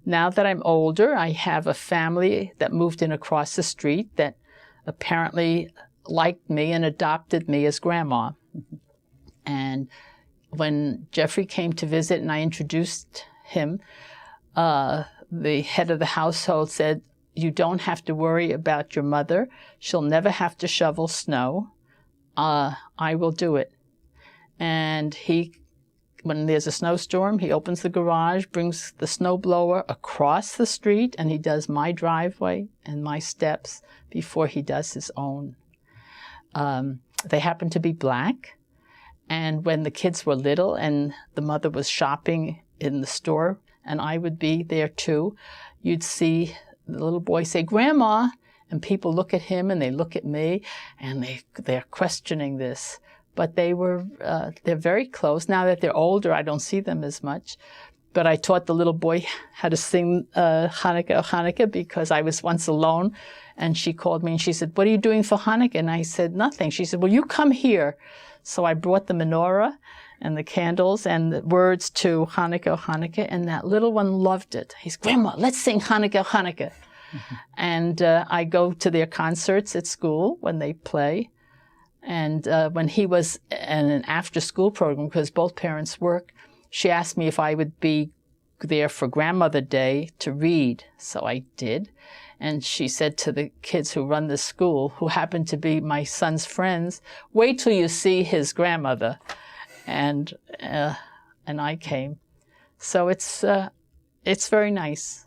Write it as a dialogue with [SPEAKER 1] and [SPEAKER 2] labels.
[SPEAKER 1] Now that I'm older, I have a family that moved in across the street that apparently liked me and adopted me as grandma. And when Jeffrey came to visit and I introduced him, the head of the household said, "You don't have to worry about your mother. She'll never have to shovel snow. I will do it." And when there's a snowstorm, he opens the garage, brings the snowblower across the street, and he does my driveway and my steps before he does his own. They happen to be black, and when the kids were little and the mother was shopping in the store, and I would be there too, you'd see the little boy say, "Grandma," and people look at him and they look at me, and they're questioning this. But they're very close. Now that they're older, I don't see them as much. But I taught the little boy how to sing Hanukkah, Hanukkah, because I was once alone. And she called me and she said, "What are you doing for Hanukkah?" And I said, "Nothing." She said, "Well, you come here." So I brought the menorah and the candles and the words to Hanukkah, Hanukkah. And that little one loved it. He said, "Grandma, let's sing Hanukkah, Hanukkah." And I go to their concerts at school when they play. And when he was in an after-school program, because both parents work, she asked me if I would be there for Grandmother Day to read. So I did. And she said to the kids who run the school, who happened to be my son's friends, "Wait till you see his grandmother." And I came. So it's very nice.